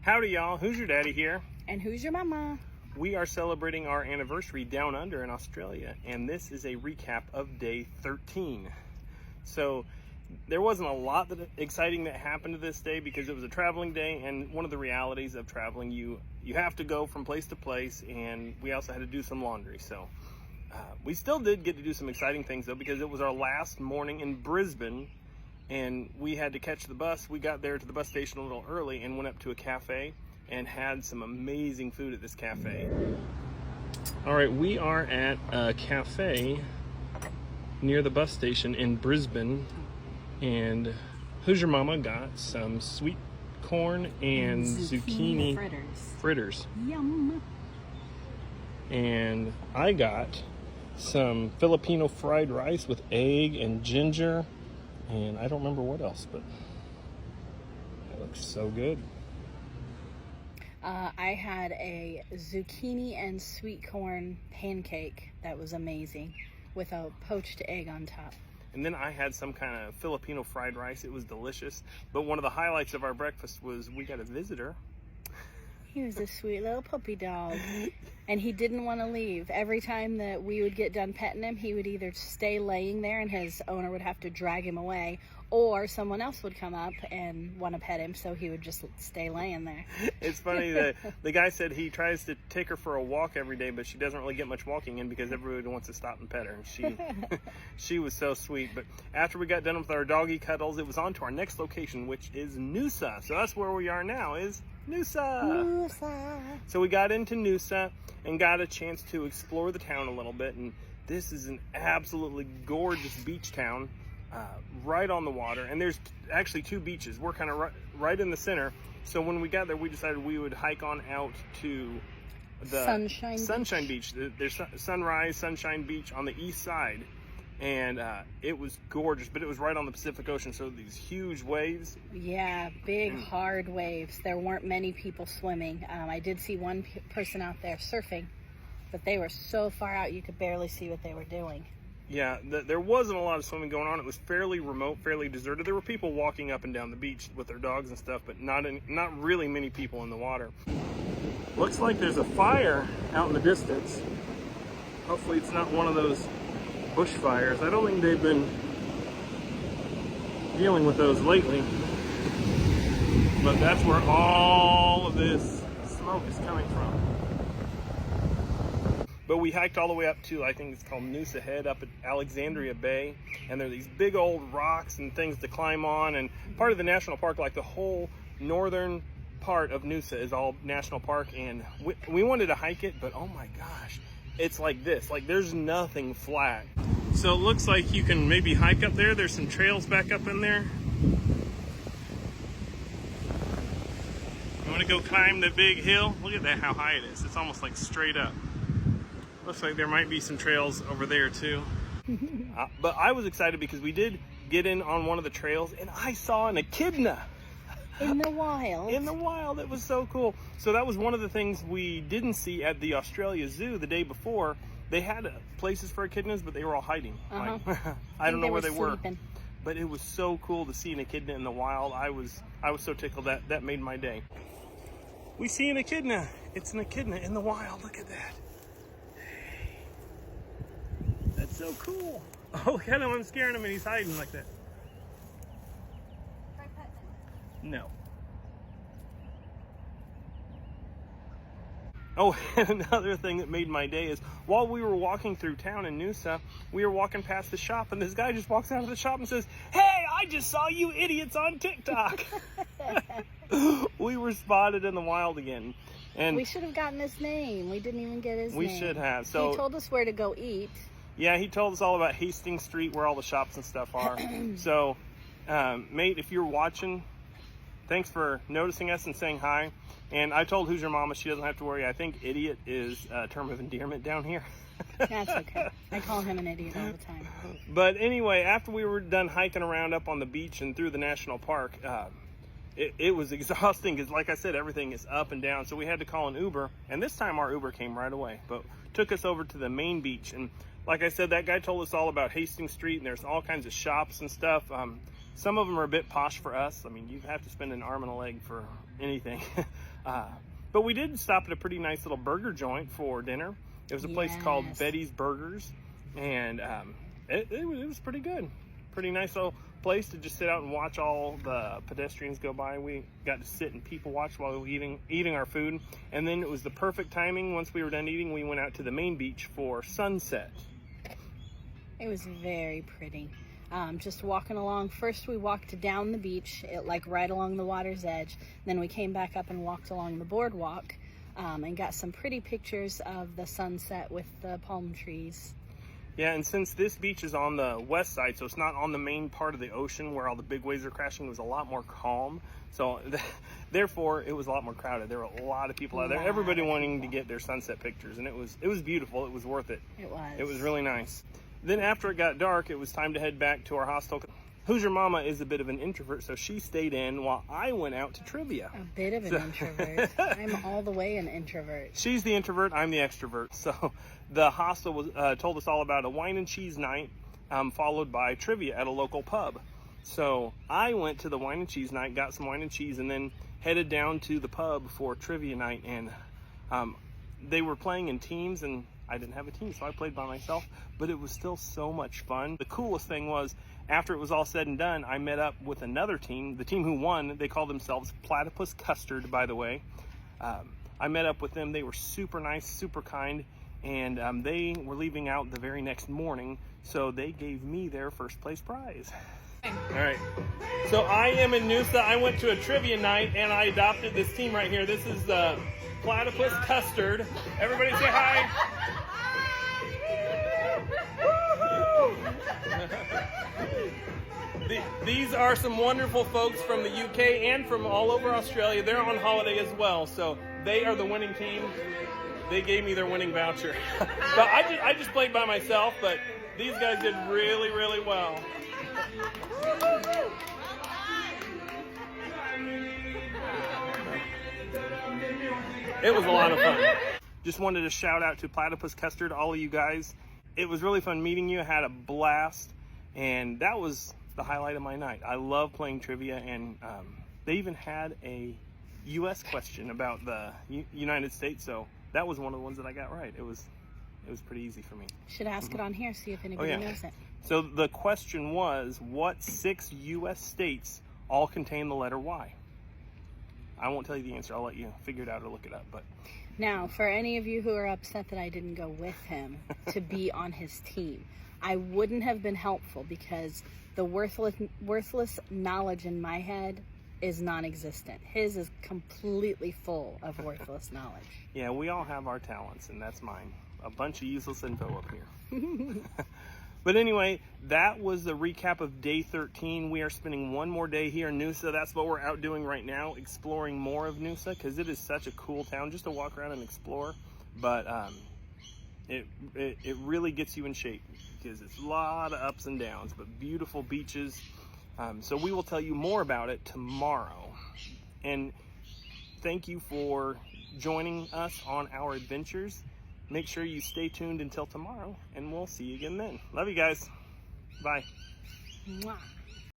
Howdy y'all, Hoosier Daddy here. And who's your mama? We are celebrating our anniversary down under in Australia, and this is a recap of day 13. So there wasn't a lot exciting that happened to this day because it was a traveling day, and one of the realities of traveling, you have to go from place to place, and we also had to do some laundry. So we still did get to do some exciting things though, because it was our last morning in Brisbane and we had to catch the bus. We got there to the bus station a little early and went up to a cafe and had some amazing food at this cafe. All right, we are at a cafe near the bus station in Brisbane, and Hoosier Mama got some sweet corn and zucchini fritters. Yum. And I got some Filipino fried rice with egg and ginger, and I don't remember what else, but it looks so good. I had a zucchini and sweet corn pancake that was amazing with a poached egg on top. And then I had some kind of Filipino fried rice. It was delicious. But one of the highlights of our breakfast was we got a visitor. He was a sweet little puppy dog, and he didn't want to leave. Every time that we would get done petting him, he would either stay laying there and his owner would have to drag him away, or someone else would come up and want to pet him, so he would just stay laying there. It's funny that the guy said he tries to take her for a walk every day, but she doesn't really get much walking in because everybody wants to stop and pet her. And she was so sweet. But after we got done with our doggy cuddles, it was on to our next location, which is Noosa. So that's where we are now, is Noosa. Noosa. So we got into Noosa and got a chance to explore the town a little bit. And this is an absolutely gorgeous beach town. Right on the water, and there's actually two beaches. We're kind of right in the center, so when we got there we decided we would hike on out to the Sunshine Beach. There's Sunshine Beach on the east side, and it was gorgeous, but it was right on the Pacific Ocean, so these huge waves. Yeah, big hard waves. There weren't many people swimming. I did see one person out there surfing, but they were so far out you could barely see what they were doing. Yeah, there wasn't a lot of swimming going on. It was fairly remote, fairly deserted. There were people walking up and down the beach with their dogs and stuff, but not really many people in the water. Looks like there's a fire out in the distance. Hopefully it's not one of those bushfires. I don't think they've been dealing with those lately. But that's where all of this smoke is coming from. But we hiked all the way up to, I think it's called Noosa Head, up at Alexandria Bay. And there are these big old rocks and things to climb on. And part of the national park, like the whole northern part of Noosa is all national park. And we wanted to hike it, but oh my gosh, it's like this. Like there's nothing flat. So it looks like you can maybe hike up there. There's some trails back up in there. You want to go climb the big hill? Look at that, how high it is. It's almost like straight up. Looks like there might be some trails over there too. But I was excited because we did get in on one of the trails and I saw an echidna. In the wild. In the wild. It was so cool. So that was one of the things we didn't see at the Australia Zoo the day before. They had places for echidnas, but they were all hiding. Like, I don't know where they were. But it was so cool to see an echidna in the wild. I was so tickled. That made my day. We see an echidna. It's an echidna in the wild. Look at that. That's so cool. Oh, look at him. I'm scaring him and he's hiding like that. Try petting him. No. Oh, and another thing that made my day is while we were walking through town in Noosa, we were walking past the shop and this guy just walks out of the shop and says, "Hey, I just saw you idiots on TikTok." We were spotted in the wild again. And we should have gotten his name. We didn't even get his name. We should have. So he told us where to go eat. Yeah, he told us all about Hastings Street, where all the shops and stuff are. So, mate, if you're watching, thanks for noticing us and saying hi. And I told Hoosier Mama she doesn't have to worry. I think idiot is a term of endearment down here. That's okay. I call him an idiot all the time. But anyway, after we were done hiking around up on the beach and through the national park, it was exhausting because, like I said, everything is up and down. So we had to call an Uber. And this time our Uber came right away. But took us over to the main beach. And like I said, that guy told us all about Hastings Street. And there's all kinds of shops and stuff. Some of them are a bit posh for us. I mean, you have to spend an arm and a leg for anything. But we did stop at a pretty nice little burger joint for dinner. It was a place called Betty's Burgers, and it was pretty good. Pretty nice little place to just sit out and watch all the pedestrians go by. We got to sit and people watch while we were eating our food. And then it was the perfect timing. Once we were done eating, we went out to the main beach for sunset. It was very pretty. Just walking along. First we walked down the beach, like right along the water's edge. Then we came back up and walked along the boardwalk and got some pretty pictures of the sunset with the palm trees. Yeah, and since this beach is on the west side, so it's not on the main part of the ocean where all the big waves are crashing, it was a lot more calm. So therefore, it was a lot more crowded. There were a lot of people out there, everybody wanting to get their sunset pictures, and it was beautiful. It was worth it. It was. It was really nice. Then after it got dark, it was time to head back to our hostel. Hoosier Mama is a bit of an introvert, so she stayed in while I went out to trivia. A bit of an introvert. I'm all the way an introvert. She's the introvert, I'm the extrovert. So the hostel was told us all about a wine and cheese night, followed by trivia at a local pub. So I went to the wine and cheese night, got some wine and cheese, and then headed down to the pub for trivia night. And they were playing in teams, and I didn't have a team, so I played by myself, but it was still so much fun. The coolest thing was, after it was all said and done, I met up with another team. The team who won, they called themselves Platypus Custard, by the way. I met up with them. They were super nice, super kind, and they were leaving out the very next morning, so they gave me their first place prize. All right, so I am in Noosa. I went to a trivia night, and I adopted this team right here. This is the Platypus Custard. Everybody say hi. These are some wonderful folks from the UK and from all over Australia. They're on holiday as well, so they are the winning team. They gave me their winning voucher. But I just played by myself, but these guys did really, really well. It was a lot of fun. Just wanted to shout out to Platypus Custard, all of you guys. It was really fun meeting you. I had a blast, and that was the highlight of my night. I love playing trivia, and they even had a U.S. question about the United States, so that was one of the ones that I got right. It was pretty easy for me. Should ask it on here, see if anybody knows it. So the question was, what 6 U.S. states all contain the letter Y? I won't tell you the answer. I'll let you figure it out or look it up. But now, for any of you who are upset that I didn't go with him to be on his team, I wouldn't have been helpful because the worthless knowledge in my head is non-existent. His is completely full of worthless knowledge. Yeah, we all have our talents, and that's mine. A bunch of useless info up here. But anyway, that was the recap of day 13. We are spending one more day here in Noosa. That's what we're out doing right now, exploring more of Noosa, because it is such a cool town just to walk around and explore. But it really gets you in shape because it's a lot of ups and downs, but beautiful beaches. So we will tell you more about it tomorrow. And thank you for joining us on our adventures. Make sure you stay tuned until tomorrow, and we'll see you again then. Love you guys. Bye. Mwah.